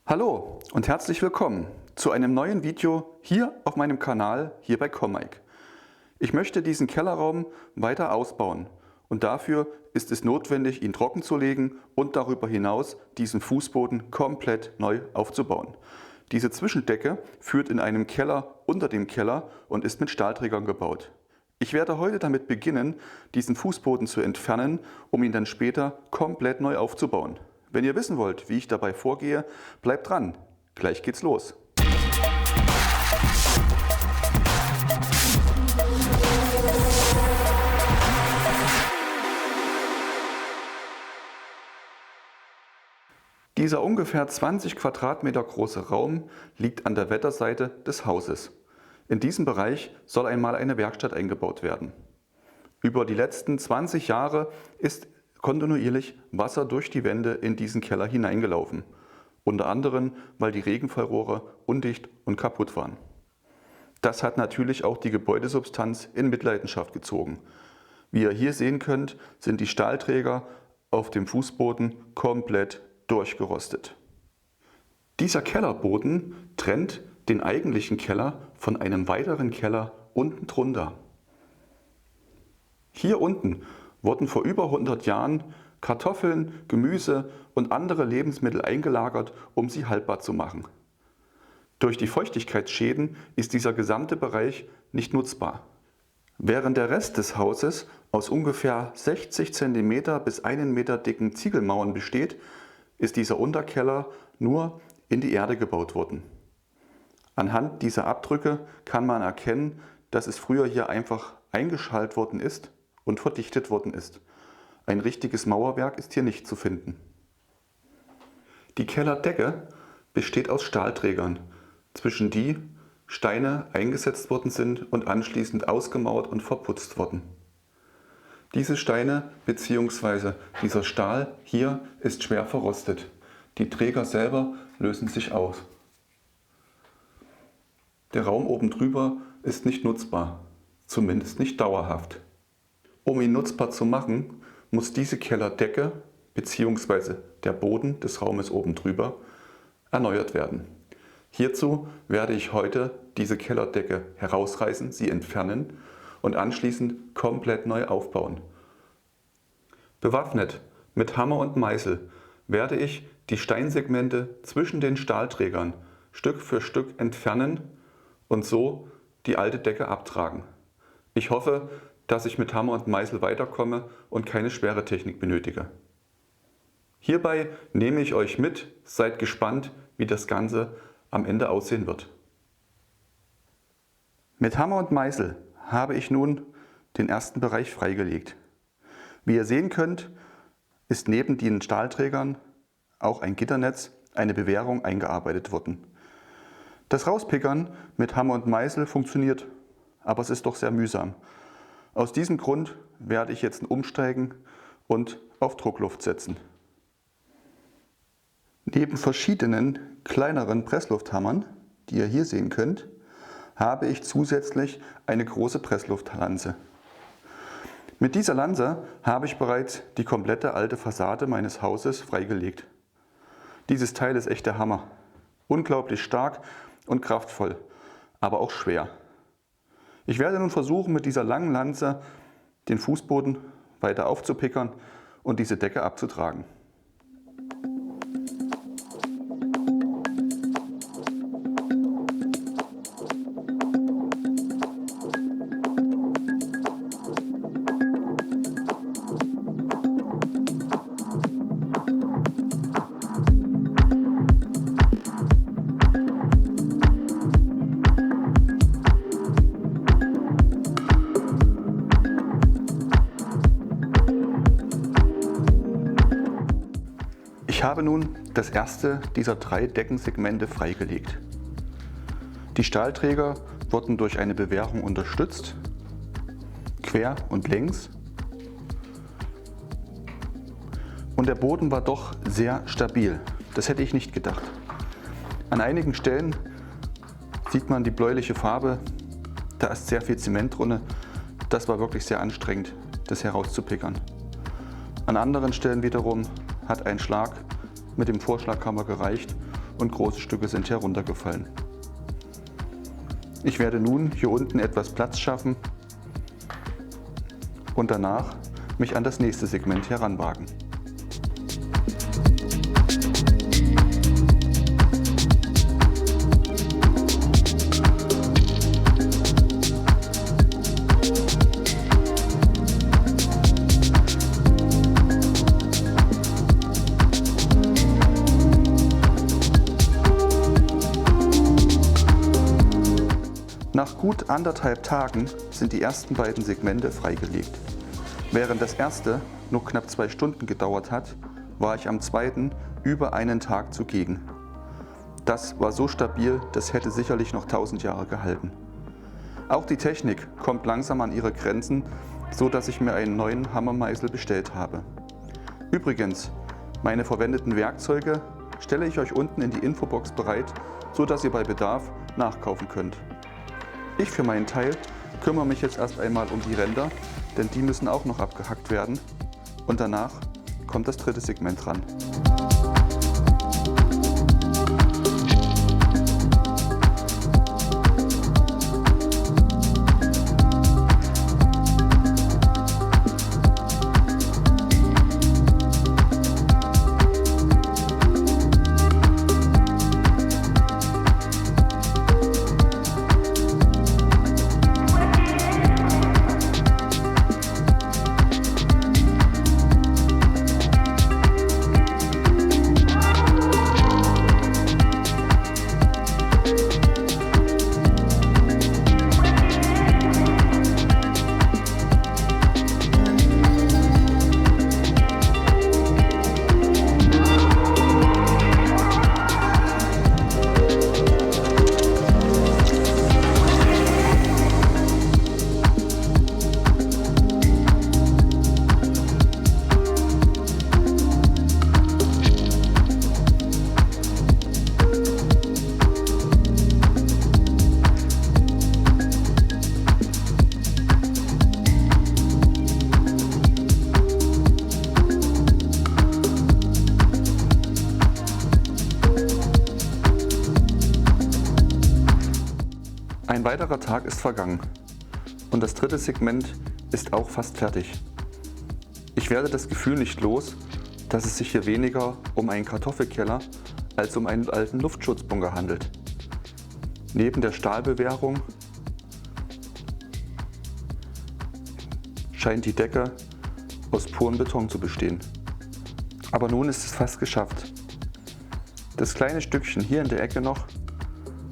Hallo und herzlich willkommen zu einem neuen Video hier auf meinem Kanal hier bei Comike. Ich möchte diesen Kellerraum weiter ausbauen und dafür ist es notwendig, ihn trocken zu legen und darüber hinaus diesen Fußboden komplett neu aufzubauen. Diese Zwischendecke führt in einem Keller unter dem Keller und ist mit Stahlträgern gebaut. Ich werde heute damit beginnen, diesen Fußboden zu entfernen, um ihn dann später komplett neu aufzubauen. Wenn ihr wissen wollt, wie ich dabei vorgehe, bleibt dran. Gleich geht's los. Dieser ungefähr 20 Quadratmeter große Raum liegt an der Wetterseite des Hauses. In diesem Bereich soll einmal eine Werkstatt eingebaut werden. Über die letzten 20 Jahre ist kontinuierlich Wasser durch die Wände in diesen Keller hineingelaufen. Unter anderem, weil die Regenfallrohre undicht und kaputt waren. Das hat natürlich auch die Gebäudesubstanz in Mitleidenschaft gezogen. Wie ihr hier sehen könnt, sind die Stahlträger auf dem Fußboden komplett durchgerostet. Dieser Kellerboden trennt den eigentlichen Keller von einem weiteren Keller unten drunter. Hier unten wurden vor über 100 Jahren Kartoffeln, Gemüse und andere Lebensmittel eingelagert, um sie haltbar zu machen. Durch die Feuchtigkeitsschäden ist dieser gesamte Bereich nicht nutzbar. Während der Rest des Hauses aus ungefähr 60 cm bis 1 Meter dicken Ziegelmauern besteht, ist dieser Unterkeller nur in die Erde gebaut worden. Anhand dieser Abdrücke kann man erkennen, dass es früher hier einfach eingeschalt worden ist und verdichtet worden ist. Ein richtiges Mauerwerk ist hier nicht zu finden. Die Kellerdecke besteht aus Stahlträgern, zwischen die Steine eingesetzt worden sind und anschließend ausgemauert und verputzt wurden. Diese Steine bzw. dieser Stahl hier ist schwer verrostet. Die Träger selber lösen sich aus. Der Raum oben drüber ist nicht nutzbar, zumindest nicht dauerhaft. Um ihn nutzbar zu machen, muss diese Kellerdecke bzw. der Boden des Raumes oben drüber erneuert werden. Hierzu werde ich heute diese Kellerdecke herausreißen, sie entfernen und anschließend komplett neu aufbauen. Bewaffnet mit Hammer und Meißel werde ich die Steinsegmente zwischen den Stahlträgern Stück für Stück entfernen und so die alte Decke abtragen. Ich hoffe, dass ich mit Hammer und Meißel weiterkomme und keine schwere Technik benötige. Hierbei nehme ich euch mit, seid gespannt, wie das Ganze am Ende aussehen wird. Mit Hammer und Meißel habe ich nun den ersten Bereich freigelegt. Wie ihr sehen könnt, ist neben den Stahlträgern auch ein Gitternetz, eine Bewehrung eingearbeitet worden. Das Rauspickern mit Hammer und Meißel funktioniert, aber es ist doch sehr mühsam. Aus diesem Grund werde ich jetzt umsteigen und auf Druckluft setzen. Neben verschiedenen kleineren Presslufthammern, die ihr hier sehen könnt, habe ich zusätzlich eine große Pressluftlanze. Mit dieser Lanze habe ich bereits die komplette alte Fassade meines Hauses freigelegt. Dieses Teil ist echt der Hammer. Unglaublich stark und kraftvoll, aber auch schwer. Ich werde nun versuchen, mit dieser langen Lanze den Fußboden weiter aufzupickern und diese Decke abzutragen. Ich habe nun das erste dieser 3 Deckensegmente freigelegt. Die Stahlträger wurden durch eine Bewehrung unterstützt, quer und längs. Und der Boden war doch sehr stabil. Das hätte ich nicht gedacht. An einigen Stellen sieht man die bläuliche Farbe, da ist sehr viel Zement drin. Das war wirklich sehr anstrengend, das herauszupickern. An anderen Stellen wiederum hat ein Schlag mit dem Vorschlaghammer gereicht und große Stücke sind heruntergefallen. Ich werde nun hier unten etwas Platz schaffen und danach mich an das nächste Segment heranwagen. Nach gut 1,5 Tagen sind die ersten beiden Segmente freigelegt. Während das erste nur knapp 2 Stunden gedauert hat, war ich am zweiten über einen Tag zugegen. Das war so stabil, das hätte sicherlich noch 1000 Jahre gehalten. Auch die Technik kommt langsam an ihre Grenzen, so dass ich mir einen neuen Hammermeißel bestellt habe. Übrigens, meine verwendeten Werkzeuge stelle ich euch unten in die Infobox bereit, so dass ihr bei Bedarf nachkaufen könnt. Ich für meinen Teil kümmere mich jetzt erst einmal um die Ränder, denn die müssen auch noch abgehackt werden. Und danach kommt das dritte Segment dran. Ein weiterer Tag ist vergangen und das dritte Segment ist auch fast fertig. Ich werde das Gefühl nicht los, dass es sich hier weniger um einen Kartoffelkeller als um einen alten Luftschutzbunker handelt. Neben der Stahlbewehrung scheint die Decke aus purem Beton zu bestehen. Aber nun ist es fast geschafft. Das kleine Stückchen hier in der Ecke noch,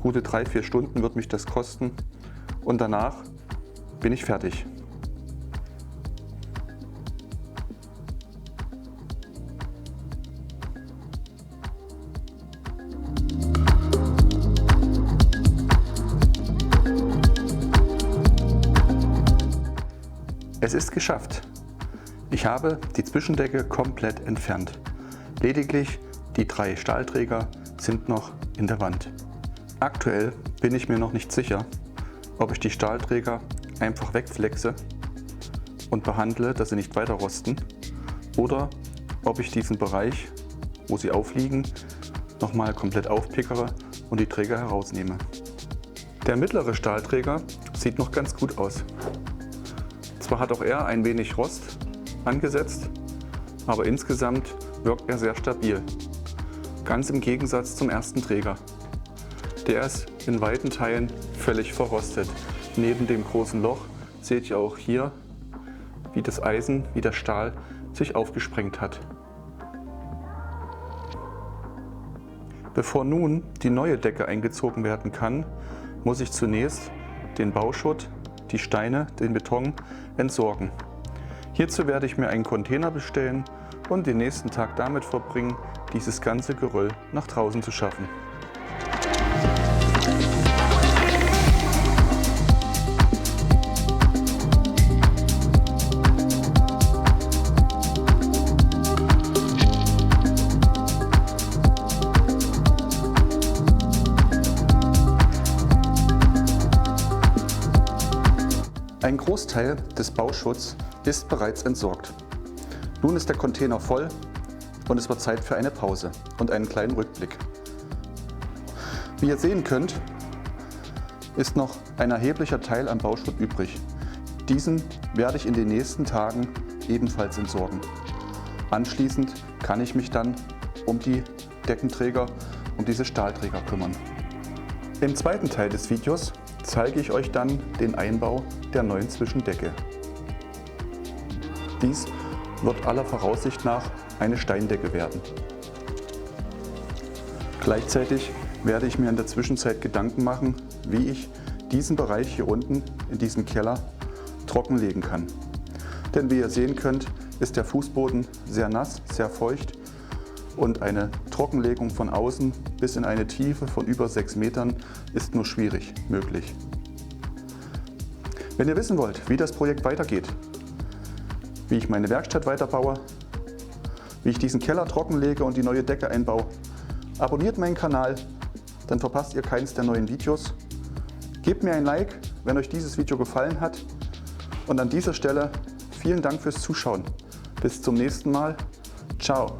gute 3-4 Stunden wird mich das kosten und danach bin ich fertig. Es ist geschafft. Ich habe die Zwischendecke komplett entfernt. Lediglich die 3 Stahlträger sind noch in der Wand. Aktuell bin ich mir noch nicht sicher, ob ich die Stahlträger einfach wegflexe und behandle, dass sie nicht weiter rosten, oder ob ich diesen Bereich, wo sie aufliegen, nochmal komplett aufpickere und die Träger herausnehme. Der mittlere Stahlträger sieht noch ganz gut aus. Zwar hat auch er ein wenig Rost angesetzt, aber insgesamt wirkt er sehr stabil. Ganz im Gegensatz zum ersten Träger. Der ist in weiten Teilen völlig verrostet. Neben dem großen Loch seht ihr auch hier, wie das Eisen, wie der Stahl sich aufgesprengt hat. Bevor nun die neue Decke eingezogen werden kann, muss ich zunächst den Bauschutt, die Steine, den Beton entsorgen. Hierzu werde ich mir einen Container bestellen und den nächsten Tag damit verbringen, dieses ganze Geröll nach draußen zu schaffen. Ein Großteil des Bauschutts ist bereits entsorgt. Nun ist der Container voll und es wird Zeit für eine Pause und einen kleinen Rückblick. Wie ihr sehen könnt, ist noch ein erheblicher Teil am Bauschutt übrig. Diesen werde ich in den nächsten Tagen ebenfalls entsorgen. Anschließend kann ich mich dann um die Deckenträger, um diese Stahlträger kümmern. Im zweiten Teil des Videos zeige ich euch dann den Einbau der neuen Zwischendecke. Dies wird aller Voraussicht nach eine Steindecke werden. Gleichzeitig werde ich mir in der Zwischenzeit Gedanken machen, wie ich diesen Bereich hier unten in diesem Keller trockenlegen kann. Denn wie ihr sehen könnt, ist der Fußboden sehr nass, sehr feucht und eine Trockenlegung von außen bis in eine Tiefe von über 6 Metern ist nur schwierig möglich. Wenn ihr wissen wollt, wie das Projekt weitergeht, wie ich meine Werkstatt weiterbaue, wie ich diesen Keller trockenlege und die neue Decke einbaue, abonniert meinen Kanal, dann verpasst ihr keines der neuen Videos. Gebt mir ein Like, wenn euch dieses Video gefallen hat. Und an dieser Stelle vielen Dank fürs Zuschauen. Bis zum nächsten Mal. Ciao.